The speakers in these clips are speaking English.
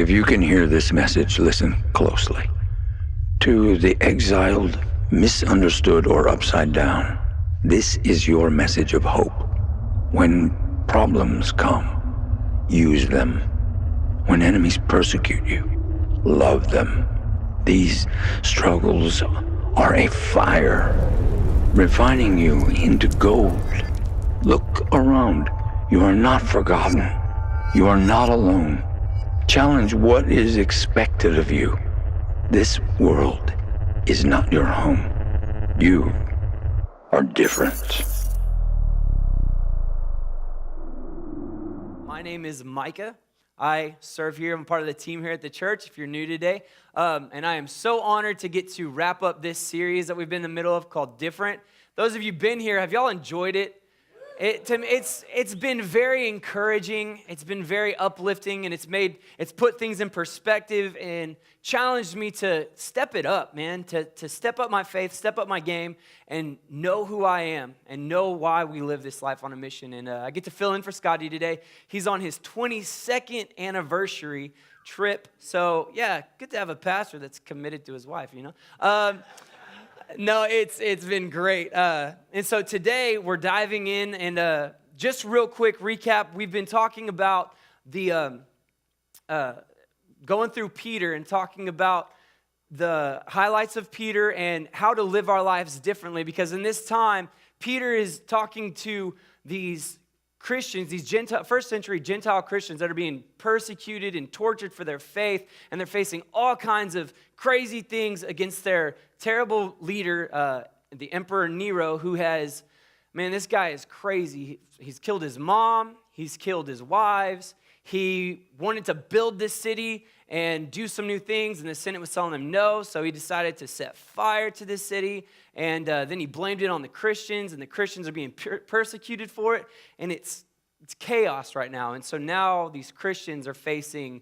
If you can hear this message, listen closely. To the exiled, misunderstood, or upside down, this is your message of hope. When problems come, use them. When enemies persecute you, love them. These struggles are a fire, refining you into gold. Look around. You are not forgotten. You are not alone. Challenge what is expected of you. This world is not your home. You are different. My name is Micah. I serve here. I'm part of the team here at the church, if you're new today. And I am so honored to get to wrap up this series that we've been in the middle of called Different. Those of you been here, have y'all enjoyed it? It's been very encouraging. It's been very uplifting, and it's put things in perspective and challenged me to step it up, man, to step up my faith, step up my game, and know who I am and know why we live this life on a mission. And I get to fill in for Scotty today. He's on his 22nd anniversary trip. So, yeah, good to have a pastor that's committed to his wife, you know. No, it's been great. And so today we're diving in, and just real quick recap, we've been talking about the going through Peter and talking about the highlights of Peter and how to live our lives differently, because in this time, Peter is talking to these Christians, these first century Gentile Christians that are being persecuted and tortured for their faith, and they're facing all kinds of crazy things against their terrible leader, the Emperor Nero, who has, man, this guy is crazy. He's killed his mom, he's killed his wives, he wanted to build this city and do some new things, and the Senate was telling him no, so he decided to set fire to this city, and then he blamed it on the Christians, and the Christians are being persecuted for it, and it's chaos right now. And so now these Christians are facing,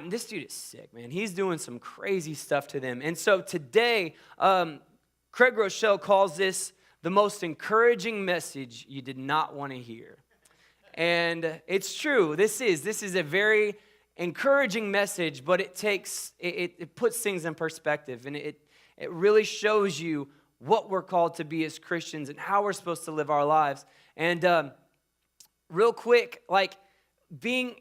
this dude is sick, man. He's doing some crazy stuff to them. And so today, Craig Rochelle calls this the most encouraging message you did not want to hear. And it's true. This is a very encouraging message, but it puts things in perspective, and it really shows you what we're called to be as Christians and how we're supposed to live our lives. And real quick, like being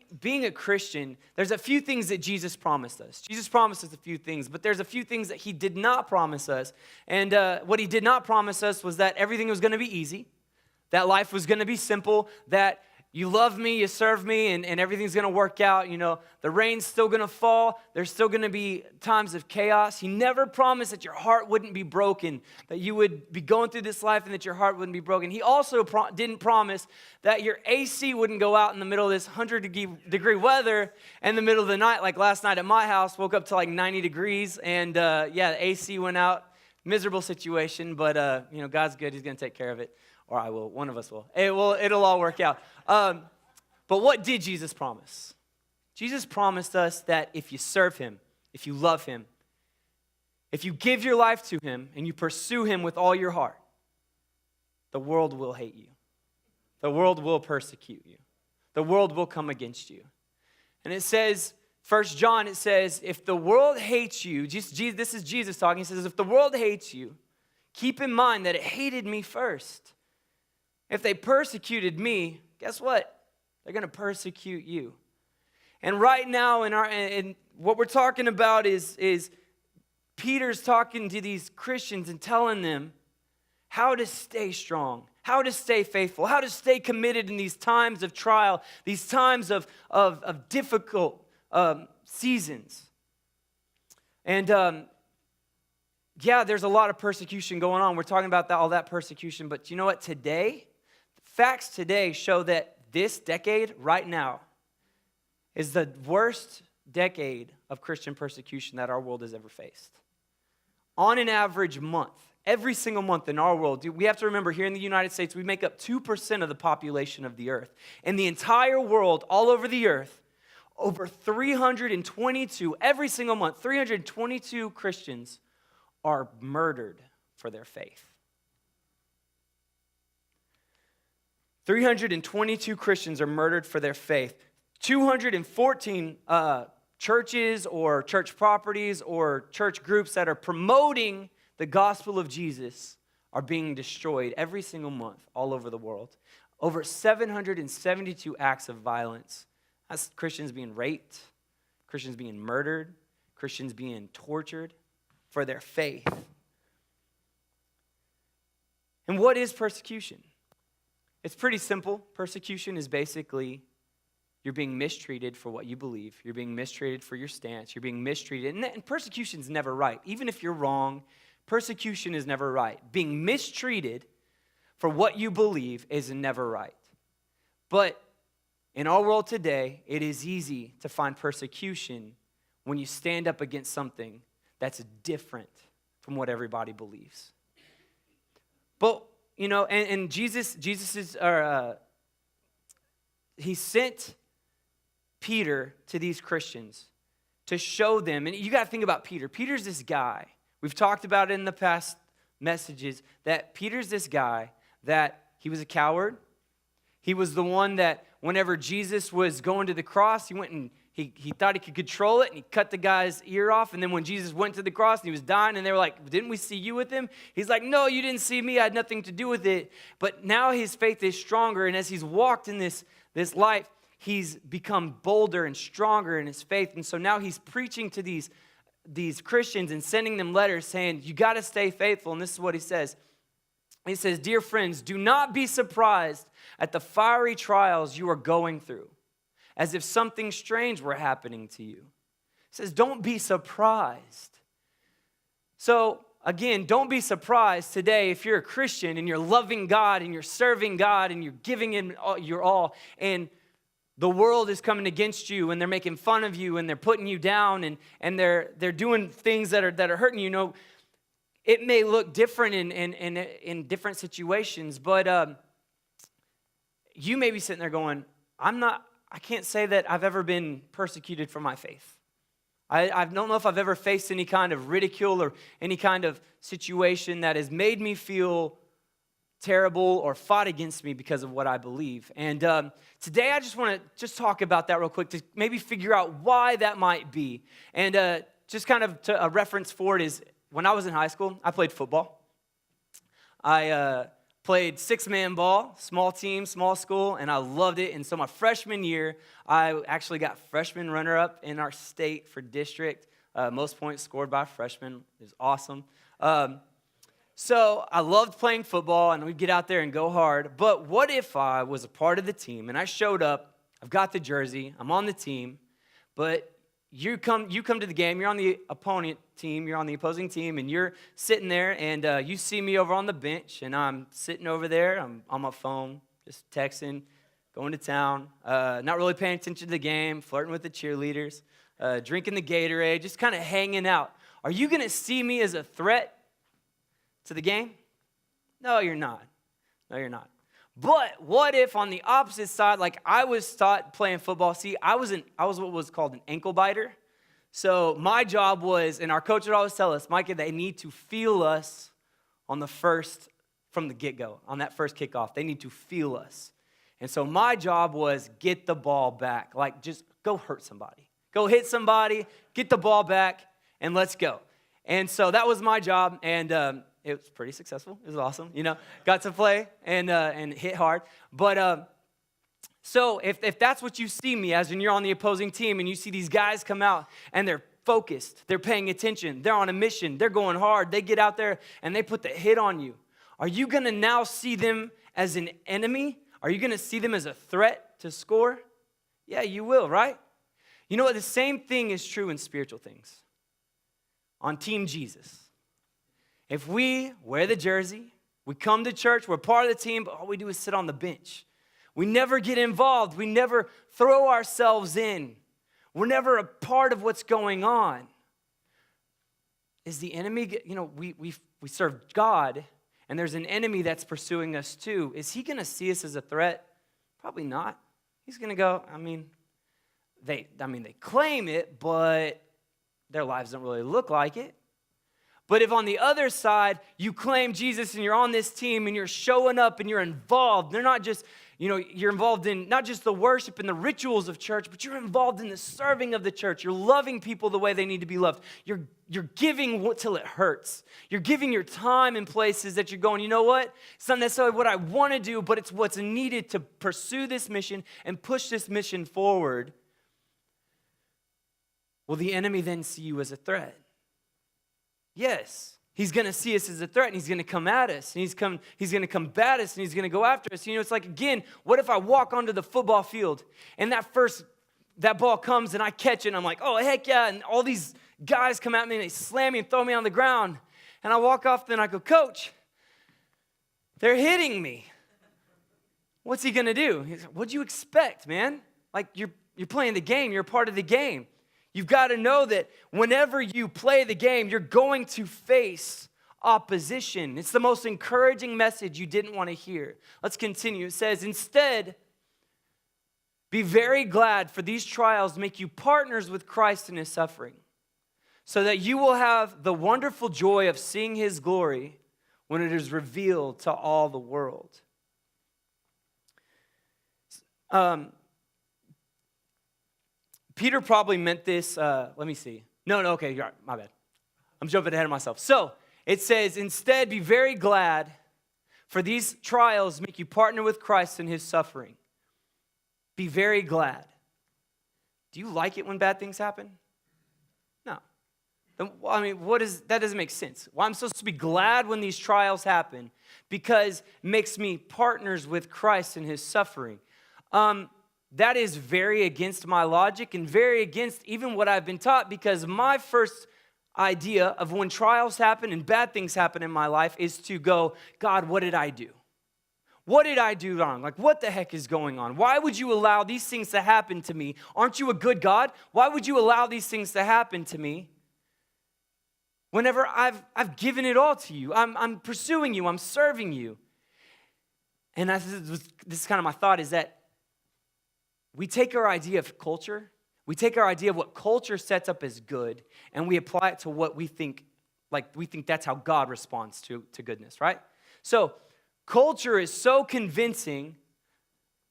a Christian, there's a few things that Jesus promised us. Jesus promised us a few things, but there's a few things that he did not promise us. And what he did not promise us was that everything was going to be easy, that life was going to be simple, that you love me, you serve me, and everything's going to work out. You know, the rain's still going to fall. There's still going to be times of chaos. He never promised that your heart wouldn't be broken, that you would be going through this life and that your heart wouldn't be broken. He also didn't promise that your AC wouldn't go out in the middle of this 100-degree weather in the middle of the night. Like last night at my house, woke up to like 90 degrees, and the AC went out. Miserable situation, but God's good. He's going to take care of it. Or I will. One of us will. It'll all work out. But what did Jesus promise? Jesus promised us that if you serve him, if you love him, if you give your life to him and you pursue him with all your heart, the world will hate you. The world will persecute you. The world will come against you. And it says, 1 John, it says, if the world hates you, this is Jesus talking, he says, if the world hates you, keep in mind that it hated me first. If they persecuted me, guess what? They're going to persecute you. And right now, in what we're talking about is Peter's talking to these Christians and telling them how to stay strong, how to stay faithful, how to stay committed in these times of trial, these times of difficult seasons. And there's a lot of persecution going on. We're talking about all that persecution, but you know what? Facts today show that this decade right now is the worst decade of Christian persecution that our world has ever faced. On an average month, every single month in our world, we have to remember here in the United States, we make up 2% of the population of the earth. In the entire world, all over the earth, over 322, every single month, 322 Christians are murdered for their faith. 322 Christians are murdered for their faith. 214 churches or church properties or church groups that are promoting the gospel of Jesus are being destroyed every single month all over the world. Over 772 acts of violence. That's Christians being raped, Christians being murdered, Christians being tortured for their faith. And what is persecution? It's pretty simple. Persecution is basically you're being mistreated for what you believe. You're being mistreated for your stance. You're being mistreated. And persecution is never right. Even if you're wrong, persecution is never right. Being mistreated for what you believe is never right. But in our world today, it is easy to find persecution when you stand up against something that's different from what everybody believes. But, you know, and Jesus is, he sent Peter to these Christians to show them, and you got to think about Peter. Peter's this guy. We've talked about it in the past messages, that Peter's this guy that he was a coward. He was the one that whenever Jesus was going to the cross, he went and he thought he could control it, and he cut the guy's ear off. And then when Jesus went to the cross and he was dying, and they were like, didn't we see you with him? He's like, no, you didn't see me. I had nothing to do with it. But now his faith is stronger, and as he's walked in this life, he's become bolder and stronger in his faith. And so now he's preaching to these Christians and sending them letters saying, you got to stay faithful. And this is what he says. He says, dear friends, do not be surprised at the fiery trials you are going through, as if something strange were happening to you. He says, don't be surprised. So, again, don't be surprised today if you're a Christian and you're loving God and you're serving God and you're giving Him your all, and the world is coming against you and they're making fun of you and they're putting you down and they're doing things that are hurting you. You know, it may look different in different situations, but you may be sitting there going, I can't say that I've ever been persecuted for my faith. I don't know if I've ever faced any kind of ridicule or any kind of situation that has made me feel terrible or fought against me because of what I believe. And today I just want to talk about that real quick to maybe figure out why that might be. And just kind of to a reference for it is when I was in high school, I played football. I played six-man ball, small team, small school, and I loved it. And so my freshman year, I actually got freshman runner-up in our state for district. Most points scored by freshmen. It was awesome. So I loved playing football, and we'd get out there and go hard. But what if I was a part of the team, and I showed up, I've got the jersey, I'm on the team, but you come to the game, you're on the opponent team, you're on the opposing team, and you're sitting there, and you see me over on the bench, and I'm sitting over there, I'm on my phone, just texting, going to town, not really paying attention to the game, flirting with the cheerleaders, drinking the Gatorade, just kind of hanging out. Are you going to see me as a threat to the game? No, you're not. No, you're not. But what if on the opposite side, like I was taught playing football, see, I was what was called an ankle biter. So my job was, and our coach would always tell us, Micah, they need to feel us from the get-go, on that first kickoff. They need to feel us. And so my job was get the ball back. Like just go hurt somebody. Go hit somebody, get the ball back, and let's go. And so that was my job, and it was pretty successful. It was awesome, Got to play and hit hard. But so if that's what you see me as when you're on the opposing team and you see these guys come out and they're focused, they're paying attention, they're on a mission, they're going hard, they get out there and they put the hit on you. Are you going to now see them as an enemy? Are you going to see them as a threat to score? Yeah, you will, right? You know what? The same thing is true in spiritual things. On Team Jesus. If we wear the jersey, we come to church, we're part of the team, but all we do is sit on the bench. We never get involved. We never throw ourselves in. We're never a part of what's going on. Is the enemy, we serve God, and there's an enemy that's pursuing us too. Is he going to see us as a threat? Probably not. He's going to go, they claim it, but their lives don't really look like it. But if on the other side, you claim Jesus and you're on this team and you're showing up and you're involved, they're not just, you're involved in not just the worship and the rituals of church, but you're involved in the serving of the church. You're loving people the way they need to be loved. You're giving till it hurts. You're giving your time in places that you're going, you know what? It's not necessarily what I want to do, but it's what's needed to pursue this mission and push this mission forward. Will the enemy then see you as a threat? Yes. He's going to see us as a threat, and he's going to come at us, and he's going to combat us, and he's going to go after us. It's like, again, what if I walk onto the football field, and that ball comes, and I catch it, and I'm like, oh, heck yeah, and all these guys come at me, and they slam me and throw me on the ground, and I walk off, and I go, Coach, they're hitting me. What's he going to do? He's like, what'd you expect, man? Like, you're playing the game. You're a part of the game. You've got to know that whenever you play the game, you're going to face opposition. It's the most encouraging message you didn't want to hear. Let's continue. It says, instead, be very glad, for these trials make you partners with Christ in his suffering, so that you will have the wonderful joy of seeing his glory when it is revealed to all the world. Peter probably meant this, let me see. No, okay, you're right, my bad. I'm jumping ahead of myself. So, it says, instead, be very glad, for these trials make you partner with Christ in his suffering. Be very glad. Do you like it when bad things happen? No. That doesn't make sense. Well, I'm supposed to be glad when these trials happen because it makes me partners with Christ in his suffering. That is very against my logic and very against even what I've been taught, because my first idea of when trials happen and bad things happen in my life is to go, God, what did I do? What did I do wrong? Like, what the heck is going on? Why would you allow these things to happen to me? Aren't you a good God? Why would you allow these things to happen to me whenever I've given it all to you? I'm pursuing you. I'm serving you. And this is kind of my thought, is that we take our idea of culture, we take our idea of what culture sets up as good, and we apply it to what we think that's how God responds to goodness, right? So culture is so convincing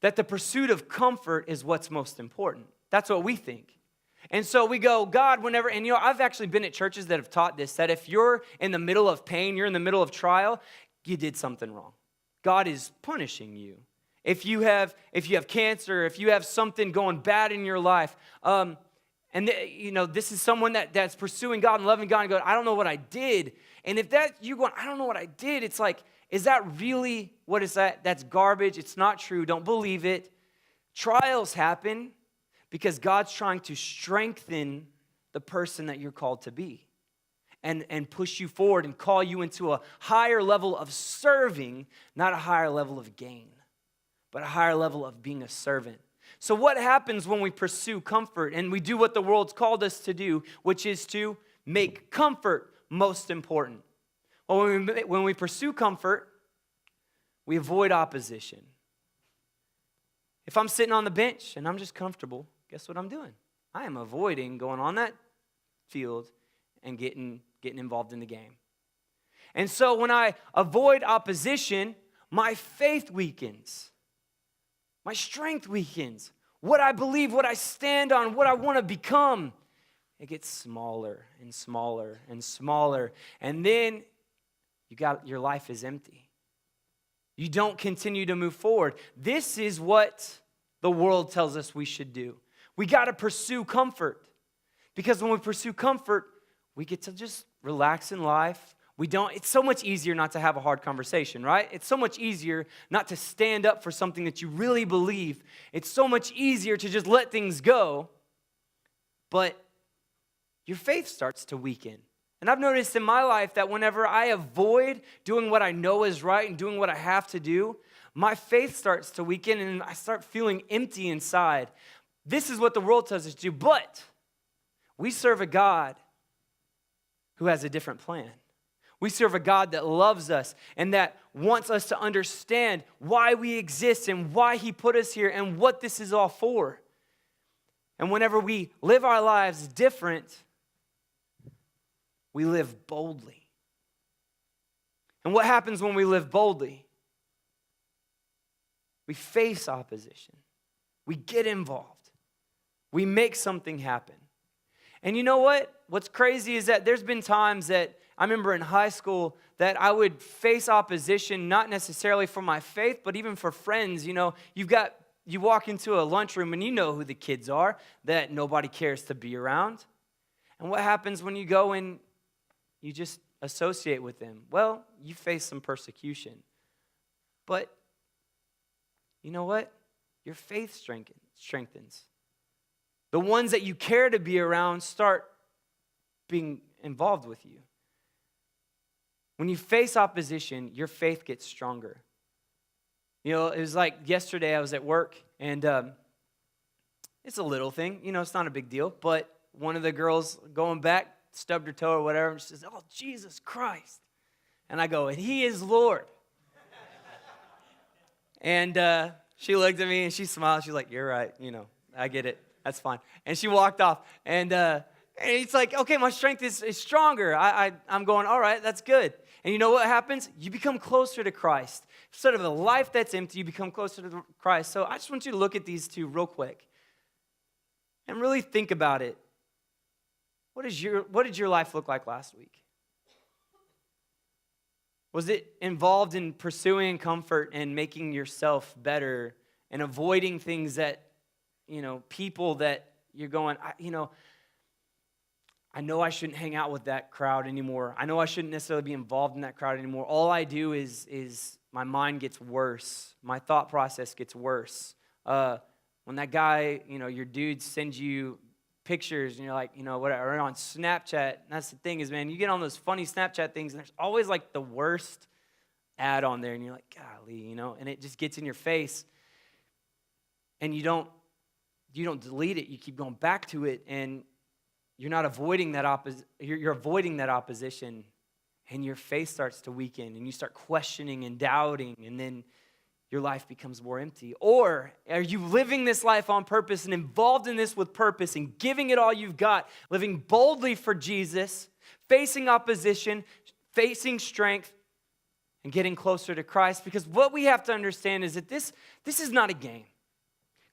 that the pursuit of comfort is what's most important. That's what we think. And so we go, God, whenever, and I've actually been at churches that have taught this, that if you're in the middle of pain, you're in the middle of trial, you did something wrong. God is punishing you. If you have cancer, if you have something going bad in your life, this is someone that's pursuing God and loving God and going, I don't know what I did. And if you're going, I don't know what I did, it's like, is that really, what is that? That's garbage. It's not true. Don't believe it. Trials happen because God's trying to strengthen the person that you're called to be and push you forward and call you into a higher level of serving, not a higher level of gain, but a higher level of being a servant. So what happens when we pursue comfort and we do what the world's called us to do, which is to make comfort most important? Well, when we pursue comfort, we avoid opposition. If I'm sitting on the bench and I'm just comfortable, guess what I'm doing? I am avoiding going on that field and getting involved in the game. And so when I avoid opposition, my faith weakens. My strength weakens. What I believe, what I stand on, what I want to become, it gets smaller and smaller and smaller. And then your life is empty. You don't continue to move forward. This is what the world tells us we should do. We got to pursue comfort. Because when we pursue comfort, we get to just relax in life. It's so much easier not to have a hard conversation, right? It's so much easier not to stand up for something that you really believe. It's so much easier to just let things go. But your faith starts to weaken. And I've noticed in my life that whenever I avoid doing what I know is right and doing what I have to do, my faith starts to weaken and I start feeling empty inside. This is what the world tells us to do, but we serve a God who has a different plan. We serve a God that loves us and that wants us to understand why we exist and why he put us here and what this is all for. And whenever we live our lives different, we live boldly. And what happens when we live boldly? We face opposition. We get involved. We make something happen. And you know what? What's crazy is that there's been times that I remember in high school that I would face opposition, not necessarily for my faith, but even for friends. You know, you walk into a lunchroom and you know who the kids are that nobody cares to be around. And what happens when you go and you just associate with them? Well, you face some persecution. But you know what? Your faith strengthens. The ones that you care to be around start being involved with you. When you face opposition, your faith gets stronger. You know, it was like yesterday I was at work, and it's a little thing. You know, it's not a big deal. But one of the girls going back stubbed her toe or whatever, and she says, "Oh, Jesus Christ." And I go, "And He is Lord." And she looked at me, and she smiled. She's like, "You're right. You know, I get it. That's fine." And she walked off. And it's like, okay, my strength is stronger. I'm going, all right, that's good. And you know what happens? You become closer to Christ. Instead of a life that's empty, you become closer to Christ. So I just want you to look at these two real quick and really think about it. What did your life look like last week? Was it involved in pursuing comfort and making yourself better and avoiding things that, you know, people that you're going, I know I shouldn't hang out with that crowd anymore. I know I shouldn't necessarily be involved in that crowd anymore. All I do is my mind gets worse. My thought process gets worse. When that guy, you know, your dude sends you pictures and you're like, you know, whatever, or on Snapchat. That's the thing is, man, you get on those funny Snapchat things and there's always like the worst ad on there and you're like, golly, you know, and it just gets in your face. And you don't delete it. You keep going back to it, and you're not avoiding that you're avoiding that opposition, and your faith starts to weaken, and you start questioning and doubting, and then your life becomes more empty. Or are you living this life on purpose and involved in this with purpose and giving it all you've got, living boldly for Jesus, facing opposition, facing strength, and getting closer to Christ? Because what we have to understand is that this is not a game.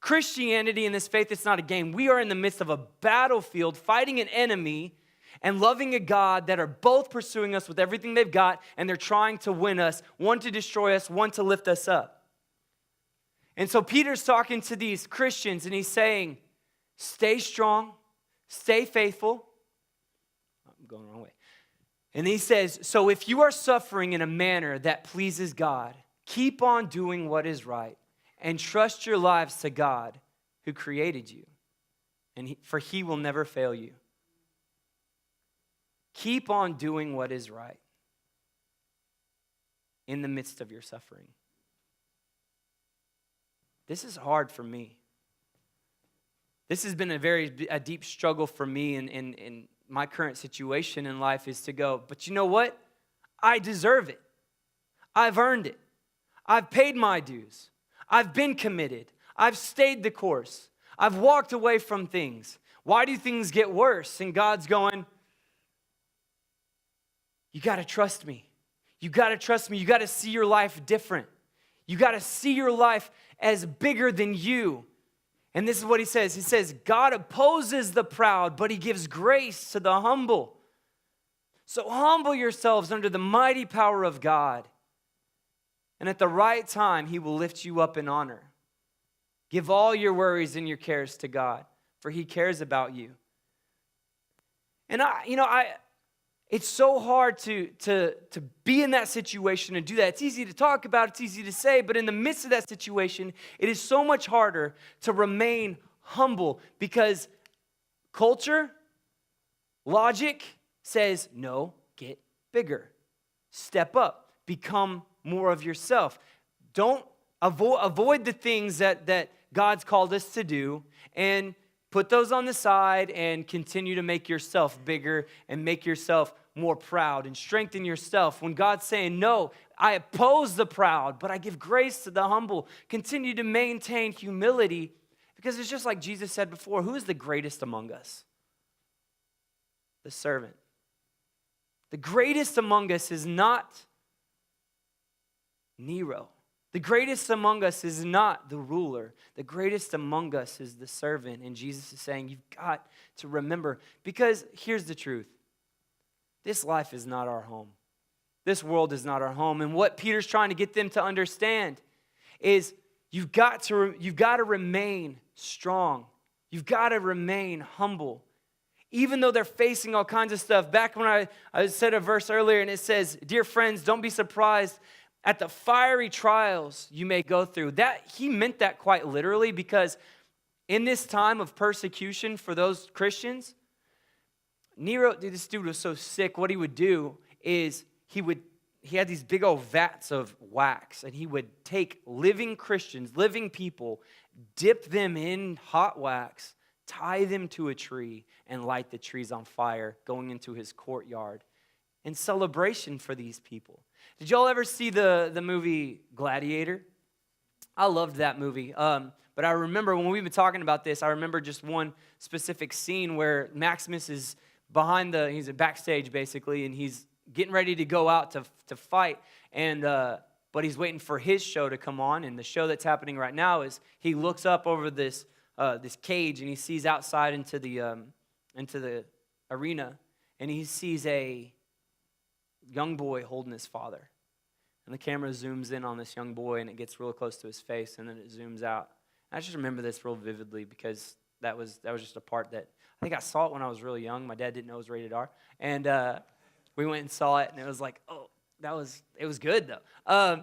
Christianity and this faith, it's not a game. We are in the midst of a battlefield, fighting an enemy and loving a God that are both pursuing us with everything they've got, and they're trying to win us, one to destroy us, one to lift us up. And so Peter's talking to these Christians, and he's saying, stay strong, stay faithful. I'm going the wrong way. And he says, so if you are suffering in a manner that pleases God, keep on doing what is right. And trust your lives to God who created you, for He will never fail you. Keep on doing what is right in the midst of your suffering. This is hard for me. This has been a deep struggle for me in my current situation in life, is to go, but you know what? I deserve it. I've earned it. I've paid my dues. I've been committed. I've stayed the course. I've walked away from things. Why do things get worse? And God's going, you got to trust me. You got to trust me. You got to see your life different. You got to see your life as bigger than you. And this is what he says. He says, God opposes the proud, but He gives grace to the humble. So humble yourselves under the mighty power of God. And at the right time, He will lift you up in honor. Give all your worries and your cares to God, for He cares about you. And it's so hard to be in that situation and do that. It's easy to talk about, it's easy to say, but in the midst of that situation, it is so much harder to remain humble, because culture, logic says, no, get bigger. Step up, become more of yourself. Don't avoid the things that God's called us to do, and put those on the side and continue to make yourself bigger and make yourself more proud and strengthen yourself. When God's saying, no, I oppose the proud, but I give grace to the humble. Continue to maintain humility, because it's just like Jesus said before, who is the greatest among us? The servant. The greatest among us is not Nero. The greatest among us is not the ruler. The greatest among us is the servant. And Jesus is saying, you've got to remember, because here's the truth. This life is not our home. This world is not our home. And what Peter's trying to get them to understand is you've got to remain strong. You've got to remain humble. Even though they're facing all kinds of stuff. Back when I said a verse earlier and it says, dear friends, don't be surprised at the fiery trials you may go through. That he meant that quite literally, because in this time of persecution for those Christians, Nero, this dude was so sick. What he would do is he had these big old vats of wax, and he would take living Christians, living people, dip them in hot wax, tie them to a tree, and light the trees on fire, going into his courtyard in celebration for these people. Did y'all ever see the movie Gladiator? I loved that movie. But I remember when we've been talking about this, I remember just one specific scene where Maximus is he's backstage basically, and he's getting ready to go out to fight, and but he's waiting for his show to come on. And the show that's happening right now is he looks up over this cage, and he sees outside into the arena, and he sees a young boy holding his father. And the camera zooms in on this young boy, and it gets real close to his face, and then it zooms out. I just remember this real vividly, because that was just a part that I think I saw it when I was really young. My dad didn't know it was rated R, and we went and saw it, and it was like, oh, it was good though.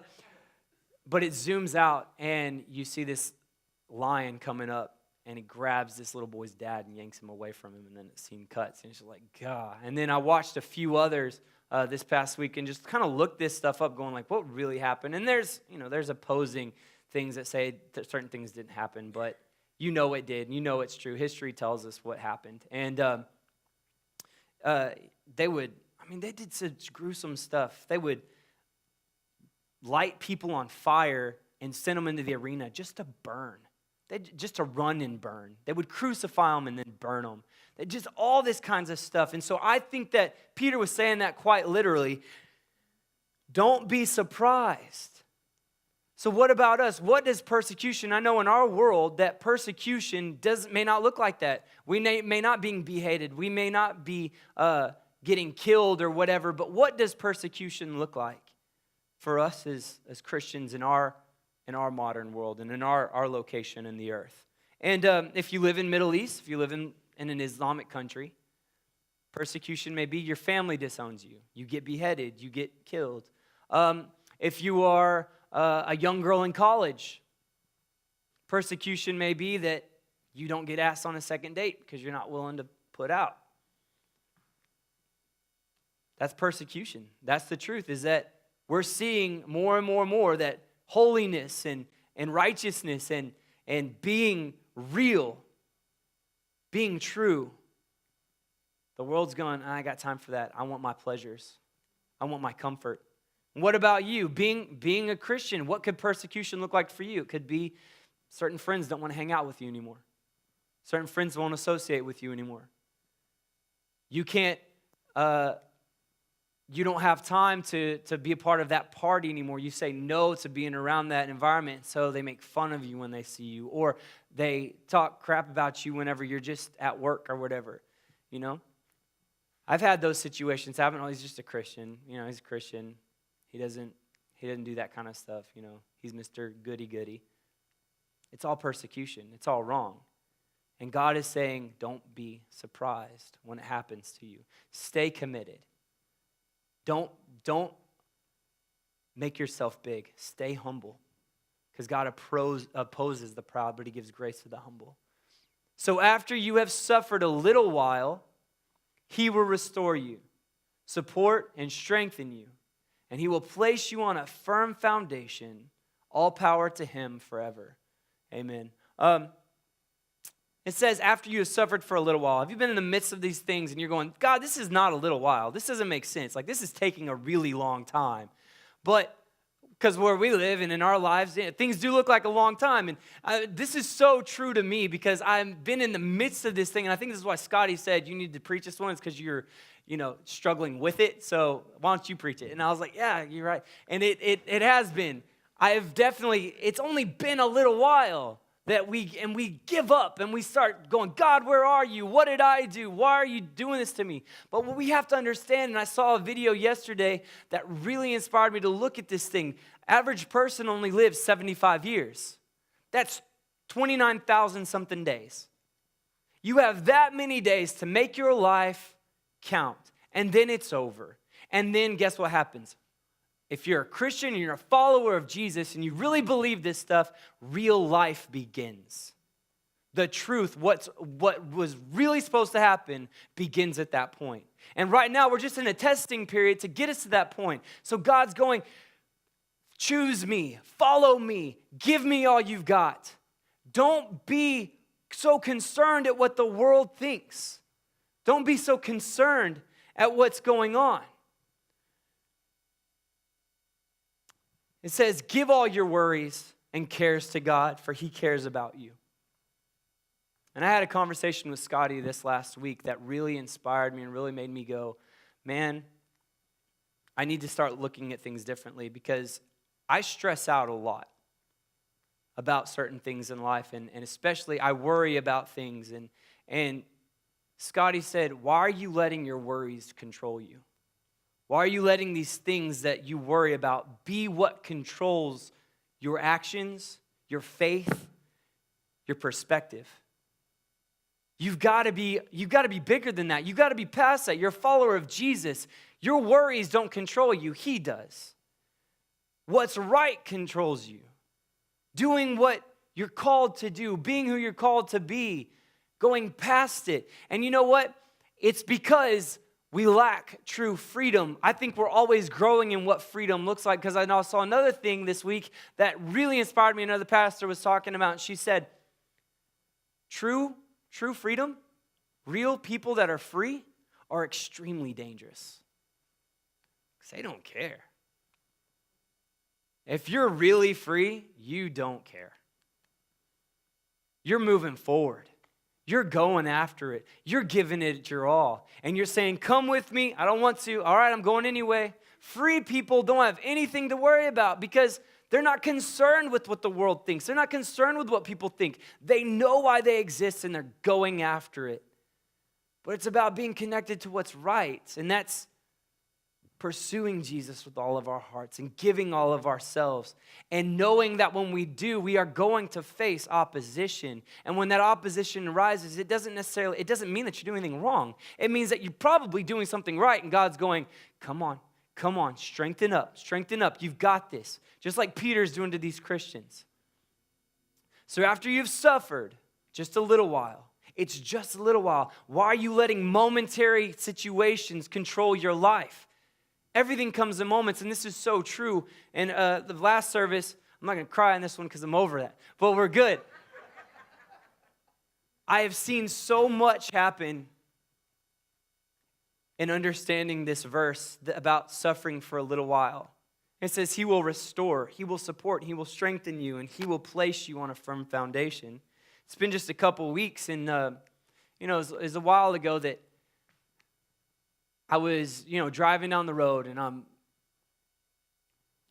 But it zooms out, and you see this lion coming up, and he grabs this little boy's dad and yanks him away from him, and then the scene cuts, and it's just like, God. And then I watched a few others this past week and just kind of looked this stuff up, going like, what really happened? And there's opposing things that say that certain things didn't happen, but you know it did, and you know it's true. History tells us what happened. And they did such gruesome stuff. They would light people on fire and send them into the arena just to burn. Just to run and burn. They would crucify them and then burn them. Just all this kinds of stuff. And so I think that Peter was saying that quite literally. Don't be surprised. So what about us? What does persecution? I know in our world that persecution may not look like that. We may not be beheaded. We may not be getting killed or whatever. But what does persecution look like for us as Christians in our modern world and in our location in the earth? And if you live in Middle East, if you live in an Islamic country, persecution may be your family disowns you. You get beheaded. You get killed. If you are a young girl in college, persecution may be that you don't get asked on a second date because you're not willing to put out. That's persecution. That's the truth, is that we're seeing more and more and more that holiness and righteousness and being real, being true, the world's going, I got time for that. I want my pleasures. I want my comfort. What about you? Being a Christian, what could persecution look like for you? It could be certain friends don't want to hang out with you anymore. Certain friends won't associate with you anymore. You can't, you don't have time to be a part of that party anymore. You say no to being around that environment, so they make fun of you when they see you, or they talk crap about you whenever you're just at work or whatever, you know? I've had those situations happen. Oh, he's just a Christian. You know, he's a Christian. He doesn't do that kind of stuff, you know. He's Mr. Goody-goody. It's all persecution. It's all wrong. And God is saying, don't be surprised when it happens to you. Stay committed. Don't make yourself big. Stay humble. Because God opposes the proud, but he gives grace to the humble. So after you have suffered a little while, he will restore you, support and strengthen you, and he will place you on a firm foundation. All power to him forever. Amen. It says, after you have suffered for a little while. Have you been in the midst of these things and you're going, God, this is not a little while. This doesn't make sense. Like, this is taking a really long time. But because where we live and in our lives, things do look like a long time. And this is so true to me because I've been in the midst of this thing. And I think this is why Scotty said you need to preach this one. It's because struggling with it. So why don't you preach it? And I was like, yeah, you're right. And it has been. It's only been a little while that we give up and we start going, God, where are you? What did I do? Why are you doing this to me? But what we have to understand, and I saw a video yesterday that really inspired me to look at this thing. Average person only lives 75 years. That's 29,000 something days. You have that many days to make your life count, and then it's over. And then guess what happens? If you're a Christian and you're a follower of Jesus and you really believe this stuff, real life begins. The truth, what was really supposed to happen, begins at that point. And right now, we're just in a testing period to get us to that point. So God's going, choose me, follow me, give me all you've got. Don't be so concerned at what the world thinks. Don't be so concerned at what's going on. It says, give all your worries and cares to God, for he cares about you. And I had a conversation with Scotty this last week that really inspired me and really made me go, man, I need to start looking at things differently, because I stress out a lot about certain things in life, and especially I worry about things. And Scotty said, why are you letting your worries control you? Why are you letting these things that you worry about be what controls your actions, your faith, your perspective? You've got to be bigger than that. You've got to be past that. You're a follower of Jesus. Your worries don't control you. He does. What's right controls you. Doing what you're called to do, being who you're called to be, going past it. And you know what? It's because we lack true freedom. I think we're always growing in what freedom looks like, because I saw another thing this week that really inspired me. Another pastor was talking about, and she said, true freedom, real people that are free are extremely dangerous, because they don't care. If you're really free, you don't care. You're moving forward. You're going after it. You're giving it your all. And you're saying, come with me. I don't want to. All right, I'm going anyway. Free people don't have anything to worry about, because they're not concerned with what the world thinks. They're not concerned with what people think. They know why they exist, and they're going after it. But it's about being connected to what's right. And that's pursuing Jesus with all of our hearts and giving all of ourselves, and knowing that when we do, we are going to face opposition. And when that opposition arises, it doesn't mean that you're doing anything wrong. It means that you're probably doing something right, and God's going, come on, strengthen up. You've got this. Just like Peter's doing to these Christians. So after you've suffered just a little while, it's just a little while, why are you letting momentary situations control your life? Everything comes in moments, and this is so true. And the last service, I'm not going to cry on this one because I'm over that, but we're good. I have seen so much happen in understanding this verse about suffering for a little while. It says he will restore, he will support, he will strengthen you, and he will place you on a firm foundation. It's been just a couple weeks, and it was a while ago that I was, driving down the road, and I'm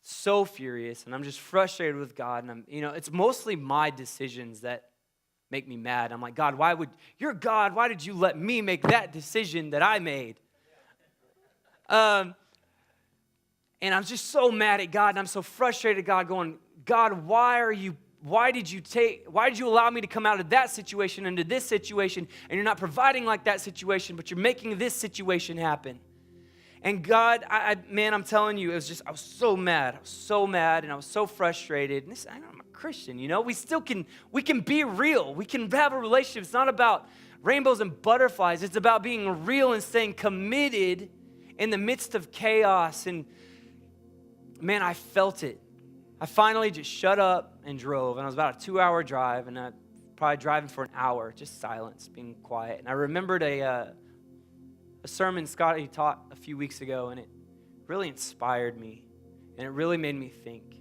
so furious, and I'm just frustrated with God, and it's mostly my decisions that make me mad. I'm like, God, why did you let me make that decision that I made? And I'm just so mad at God, and I'm so frustrated at God, going, God, why did you allow me to come out of that situation into this situation, and you're not providing like that situation, but you're making this situation happen? And God, I'm telling you, I was so mad. And I was so frustrated. And I'm a Christian, we can be real. We can have a relationship. It's not about rainbows and butterflies. It's about being real and staying committed in the midst of chaos. And man, I felt it. I finally just shut up and drove, and it was about a 2-hour drive, and I probably driving for an hour, just silence, being quiet. And I remembered a sermon Scotty taught a few weeks ago, and it really inspired me, and it really made me think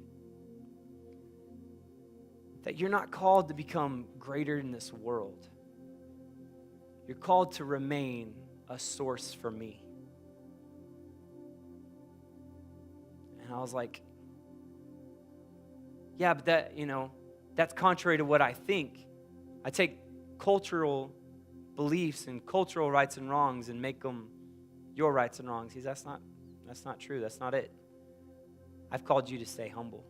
that you're not called to become greater in this world. You're called to remain a source for me. I was like, yeah, but that's contrary to what I think. I take cultural beliefs and cultural rights and wrongs and make them your rights and wrongs. That's not true. That's not it. I've called you to stay humble.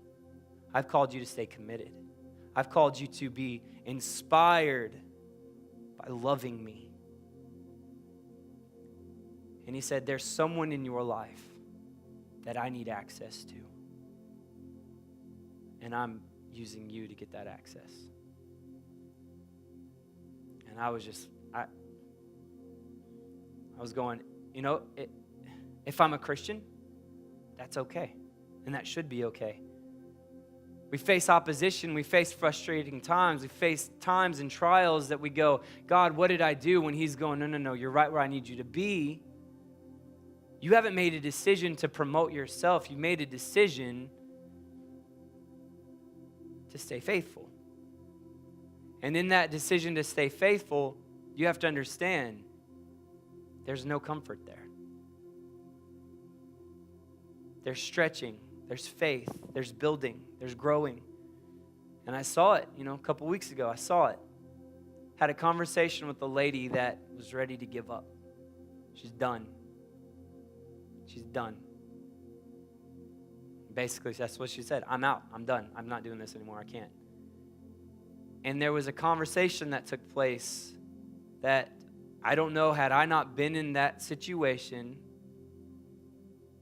I've called you to stay committed. I've called you to be inspired by loving me. And he said, there's someone in your life that I need access to. And I'm using you to get that access. And I was just, I was going, if I'm a Christian, that's okay. And that should be okay. We face opposition. We face frustrating times. We face times and trials that we go, God, what did I do? When he's going, no, you're right where I need you to be. You haven't made a decision to promote yourself. You made a decision to stay faithful. And in that decision to stay faithful, you have to understand there's no comfort there. There's stretching, there's faith, there's building, there's growing. And I saw it, a couple weeks ago, I saw it. Had a conversation with a lady that was ready to give up. She's done. She's done. Basically, that's what she said. I'm out. I'm done. I'm not doing this anymore. I can't. And there was a conversation that took place that I don't know, had I not been in that situation,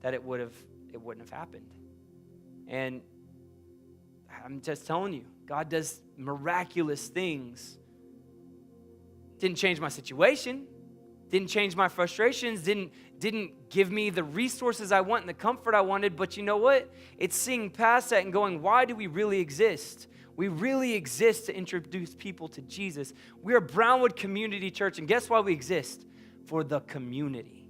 that it wouldn't have happened. And I'm just telling you, God does miraculous things. Didn't change my situation, didn't change my frustrations, didn't give me the resources I want and the comfort I wanted, but you know what? It's seeing past that and going, why do we really exist? We really exist to introduce people to Jesus. We are Brownwood Community Church, and guess why we exist? For the community,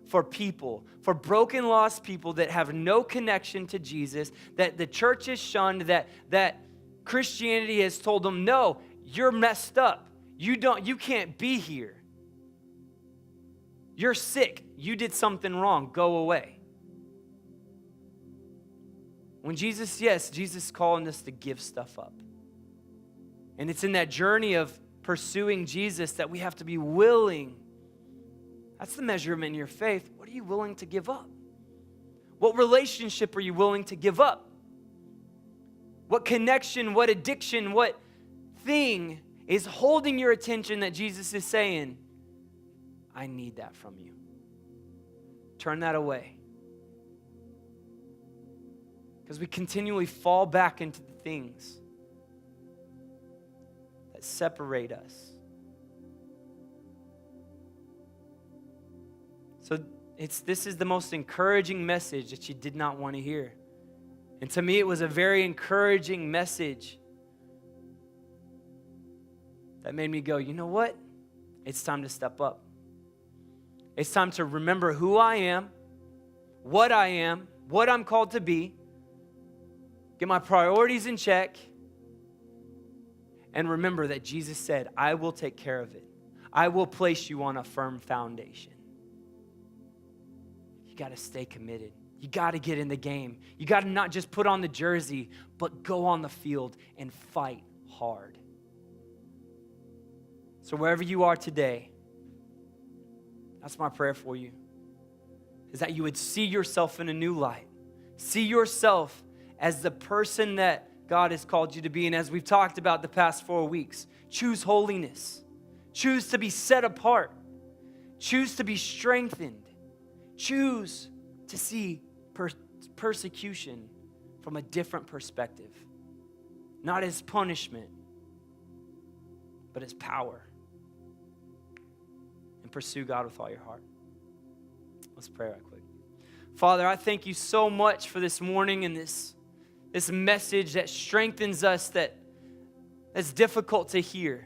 for people, for broken, lost people that have no connection to Jesus, that the church has shunned, that Christianity has told them, no, you're messed up. You can't be here. You're sick. You did something wrong. Go away. When Jesus is calling us to give stuff up. And it's in that journey of pursuing Jesus that we have to be willing. That's the measurement in your faith. What are you willing to give up? What relationship are you willing to give up? What connection, what addiction, what thing is holding your attention that Jesus is saying, I need that from you. Turn that away. Because we continually fall back into the things that separate us. So this is the most encouraging message that you did not want to hear. And to me, it was a very encouraging message that made me go, you know what? It's time to step up. It's time to remember who I am, what I'm called to be, get my priorities in check, and remember that Jesus said, I will take care of it. I will place you on a firm foundation. You got to stay committed. You got to get in the game. You got to not just put on the jersey, but go on the field and fight hard. So wherever you are today, that's my prayer for you, is that you would see yourself in a new light. See yourself as the person that God has called you to be. And as we've talked about the past 4 weeks, choose holiness. Choose to be set apart. Choose to be strengthened. Choose to see persecution from a different perspective. Not as punishment, but as power. And pursue God with all your heart. Let's pray right quick. Father, I thank you so much for this morning and this message that strengthens us, that's difficult to hear.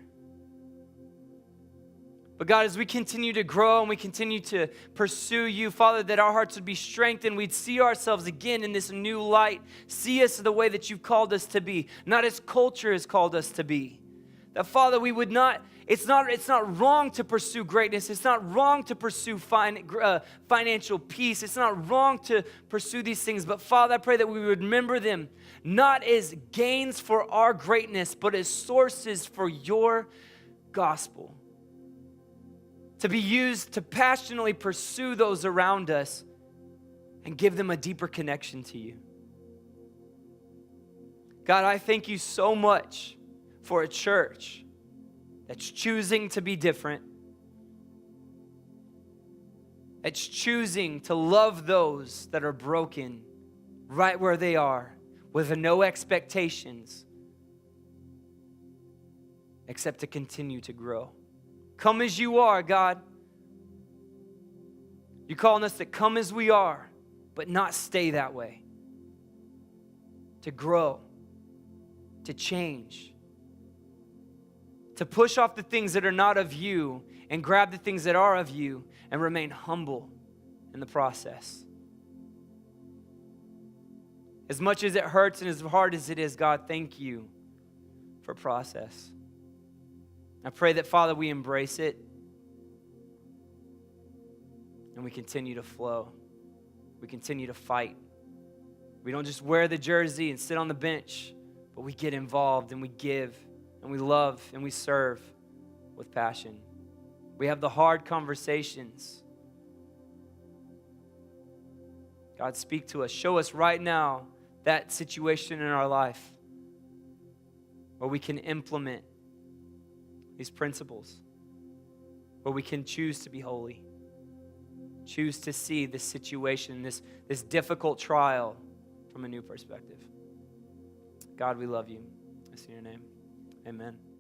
But God, as we continue to grow and we continue to pursue you, Father, that our hearts would be strengthened. We'd see ourselves again in this new light. See us the way that you've called us to be, not as culture has called us to be. That, Father, we would not It's not wrong to pursue greatness. It's not wrong to pursue financial peace. It's not wrong to pursue these things. But Father, I pray that we would remember them not as gains for our greatness, but as sources for your gospel. To be used to passionately pursue those around us and give them a deeper connection to you. God, I thank you so much for a church that's choosing to be different. It's choosing to love those that are broken right where they are with no expectations except to continue to grow. Come as you are, God. You're calling us to come as we are, but not stay that way. To grow, to change, to push off the things that are not of you and grab the things that are of you and remain humble in the process. As much as it hurts and as hard as it is, God, thank you for process. I pray that, Father, we embrace it and we continue to flow. We continue to fight. We don't just wear the jersey and sit on the bench, but we get involved and we give and we love and we serve with passion. We have the hard conversations. God, speak to us. Show us right now that situation in our life where we can implement these principles, where we can choose to be holy, choose to see this situation, this difficult trial from a new perspective. God, we love you. It's in your name. Amen.